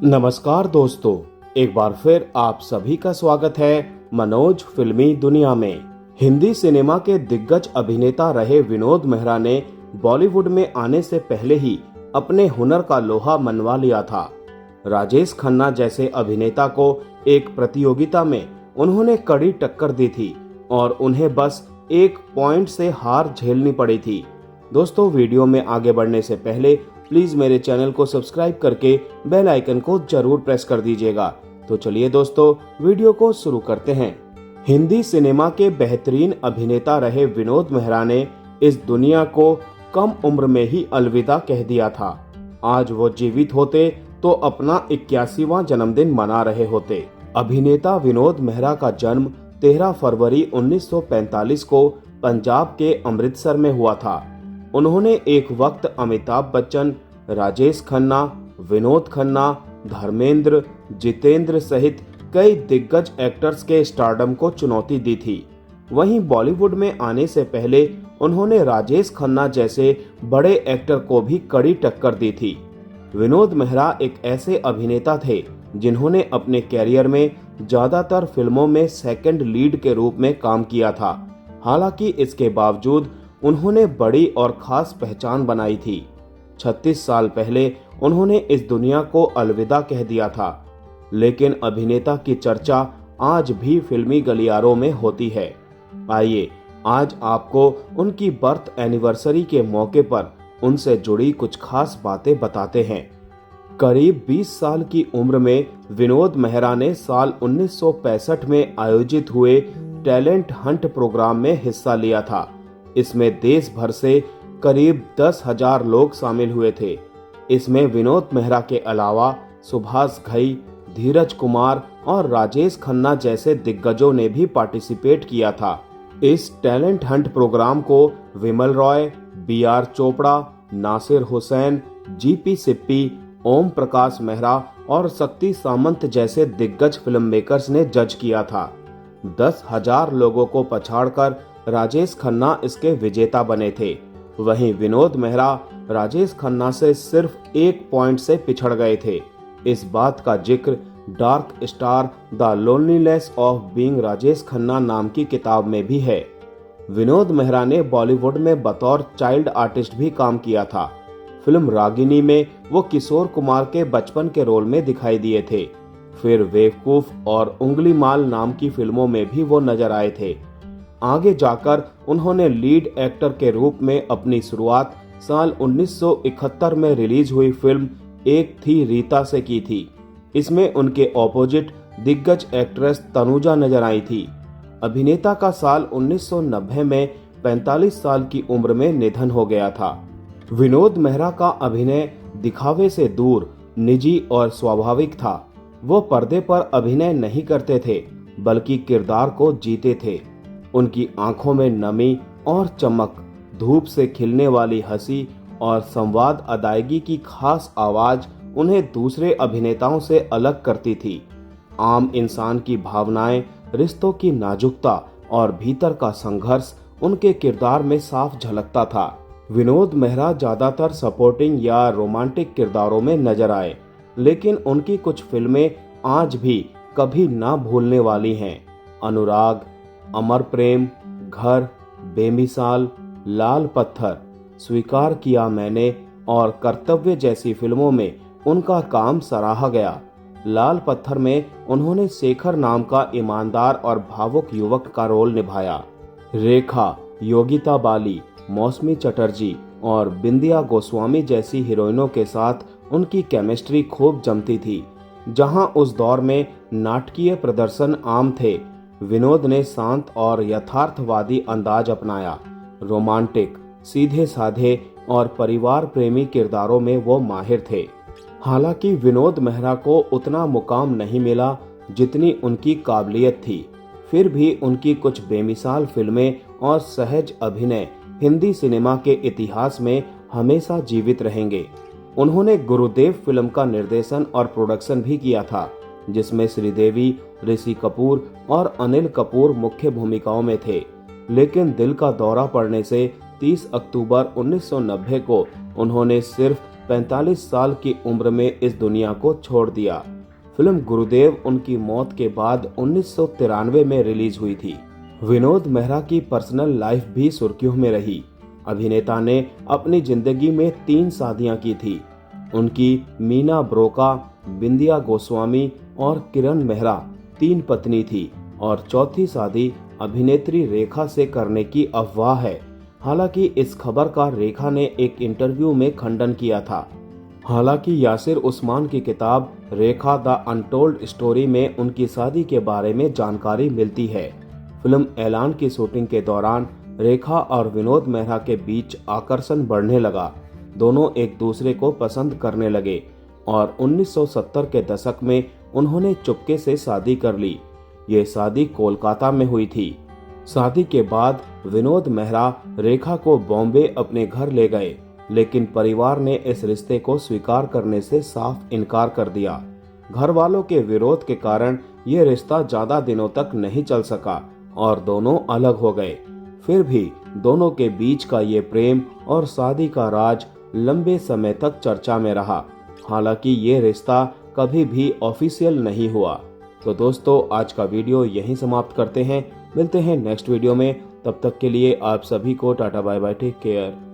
नमस्कार दोस्तों, एक बार फिर आप सभी का स्वागत है मनोज फिल्मी दुनिया में। हिंदी सिनेमा के दिग्गज अभिनेता रहे विनोद मेहरा ने बॉलीवुड में आने से पहले ही अपने हुनर का लोहा मनवा लिया था। राजेश खन्ना जैसे अभिनेता को एक प्रतियोगिता में उन्होंने कड़ी टक्कर दी थी और उन्हें बस एक पॉइंट से हार झेलनी पड़ी थी। दोस्तों, वीडियो में आगे बढ़ने से पहले प्लीज मेरे चैनल को सब्सक्राइब करके बेल आइकन को जरूर प्रेस कर दीजिएगा। तो चलिए दोस्तों, वीडियो को शुरू करते हैं। हिंदी सिनेमा के बेहतरीन अभिनेता रहे विनोद मेहरा ने इस दुनिया को कम उम्र में ही अलविदा कह दिया था। आज वो जीवित होते तो अपना 81वां जन्मदिन मना रहे होते। अभिनेता विनोद मेहरा का जन्म 13 फरवरी 1945 को पंजाब के अमृतसर में हुआ था। उन्होंने एक वक्त अमिताभ बच्चन, राजेश खन्ना, विनोद खन्ना, धर्मेंद्र, जितेंद्र सहित कई दिग्गज एक्टर्स के स्टारडम को चुनौती दी थी। वहीं बॉलीवुड में आने से पहले उन्होंने राजेश खन्ना जैसे बड़े एक्टर को भी कड़ी टक्कर दी थी। विनोद मेहरा एक ऐसे अभिनेता थे जिन्होंने अपने कैरियर में ज्यादातर फिल्मों में सेकंड लीड के रूप में काम किया था। हालांकि इसके बावजूद उन्होंने बड़ी और खास पहचान बनाई थी। 36 साल पहले उन्होंने इस दुनिया को अलविदा कह दिया था, लेकिन अभिनेता की चर्चा आज भी फिल्मी गलियारों में होती है। आइए आज आपको उनकी बर्थ एनिवर्सरी के मौके पर उनसे जुड़ी कुछ खास बातें बताते हैं। करीब 20 साल की उम्र में विनोद मेहरा ने साल 1965 में आयोजित हुए टैलेंट हंट प्रोग्राम में हिस्सा लिया था। इसमें देश भर से करीब 10,000 लोग शामिल हुए थे। इसमें विनोद मेहरा के अलावा सुभाष घई, धीरज कुमार और राजेश खन्ना जैसे दिग्गजों ने भी पार्टिसिपेट किया था। इस टैलेंट हंट प्रोग्राम को विमल रॉय, BR चोपड़ा, नासिर हुसैन, GP सिप्पी, ओम प्रकाश मेहरा और शक्ति सामंत जैसे दिग्गज फिल्म मेकर्स ने जज किया था। 10,000 लोगों को पछाड़कर राजेश खन्ना इसके विजेता बने थे। वहीं विनोद मेहरा राजेश खन्ना से सिर्फ एक पॉइंट से पिछड़ गए थे। इस बात का जिक्र dark star the loneliness of being Rajesh Khanna नाम की किताब में भी है। विनोद मेहरा ने बॉलीवुड में बतौर चाइल्ड आर्टिस्ट भी काम किया था। फिल्म रागिनी में वो किशोर कुमार के बचपन के रोल में दिखाई दिए थे। फिर बेवकूफ और उंगली माल नाम की फिल्मों में भी वो नजर आए थे। आगे जाकर उन्होंने लीड एक्टर के रूप में अपनी शुरुआत साल 1971 में रिलीज हुई फिल्म एक थी रीता से की थी। इसमें उनके ऑपोजिट दिग्गज एक्ट्रेस तनुजा नजर आई थी। अभिनेता का साल 1990 में 45 साल की उम्र में निधन हो गया था। विनोद मेहरा का अभिनय दिखावे से दूर निजी और स्वाभाविक था। वो पर्दे पर अभिनय नहीं करते थे, बल्कि किरदार को जीते थे। उनकी आंखों में नमी और चमक, धूप से खिलने वाली हंसी और संवाद अदायगी की खास आवाज उन्हें दूसरे अभिनेताओं से अलग करती थी। आम इंसान की भावनाएं, रिश्तों की नाजुकता और भीतर का संघर्ष उनके किरदार में साफ झलकता था। विनोद मेहरा ज्यादातर सपोर्टिंग या रोमांटिक किरदारों में नजर आए, लेकिन उनकी कुछ फिल्में आज भी कभी ना भूलने वाली हैं। अनुराग, अमर प्रेम, घर, बेमिसाल, लाल पत्थर, स्वीकार किया मैंने और कर्तव्य जैसी फिल्मों में उनका काम सराहा गया। लाल पत्थर में उन्होंने शेखर नाम का ईमानदार और भावुक युवक का रोल निभाया। रेखा, योगिता बाली, मौसमी चटर्जी और बिंदिया गोस्वामी जैसी हीरोइनों के साथ उनकी केमिस्ट्री खूब जमती थी। जहां उस दौर में नाटकीय प्रदर्शन आम थे, विनोद ने शांत और यथार्थवादी अंदाज अपनाया। रोमांटिक, सीधे साधे और परिवार प्रेमी किरदारों में वो माहिर थे। हालांकि विनोद मेहरा को उतना मुकाम नहीं मिला जितनी उनकी काबिलियत थी, फिर भी उनकी कुछ बेमिसाल फिल्में और सहज अभिनय हिंदी सिनेमा के इतिहास में हमेशा जीवित रहेंगे। उन्होंने गुरुदेव फिल्म का निर्देशन और प्रोडक्शन भी किया था, जिसमें श्रीदेवी, ऋषि कपूर और अनिल कपूर मुख्य भूमिकाओं में थे। लेकिन दिल का दौरा पड़ने से 30 अक्टूबर 1990 को उन्होंने सिर्फ 45 साल की उम्र में इस दुनिया को छोड़ दिया। फिल्म गुरुदेव उनकी मौत के बाद 1993 में रिलीज हुई थी। विनोद मेहरा की पर्सनल लाइफ भी सुर्खियों में रही। अभिनेता ने अपनी जिंदगी में 3 शादियां की थी। उनकी मीना ब्रोका, बिंदिया गोस्वामी और किरण मेहरा 3 पत्नी थी और चौथी शादी अभिनेत्री रेखा से करने की अफवाह है। हालांकि इस खबर का रेखा ने एक इंटरव्यू में खंडन किया था। हालांकि यासिर उस्मान की किताब रेखा द अनटोल्ड स्टोरी में उनकी शादी के बारे में जानकारी मिलती है। फिल्म ऐलान की शूटिंग के दौरान रेखा और विनोद मेहरा के बीच आकर्षण बढ़ने लगा। दोनों एक दूसरे को पसंद करने लगे और 1970 के दशक में उन्होंने चुपके से शादी कर ली। ये शादी कोलकाता में हुई थी। शादी के बाद विनोद मेहरा रेखा को बॉम्बे अपने घर ले गए, लेकिन परिवार ने इस रिश्ते को स्वीकार करने से साफ इनकार कर दिया। घर वालों के विरोध के कारण ये रिश्ता ज्यादा दिनों तक नहीं चल सका और दोनों अलग हो गए। फिर भी दोनों के बीच का ये प्रेम और शादी का राज लंबे समय तक चर्चा में रहा। हालांकि ये रिश्ता कभी भी ऑफिशियल नहीं हुआ। तो दोस्तों, आज का वीडियो यहीं समाप्त करते हैं। मिलते हैं नेक्स्ट वीडियो में। तब तक के लिए आप सभी को tata bye bye, take care.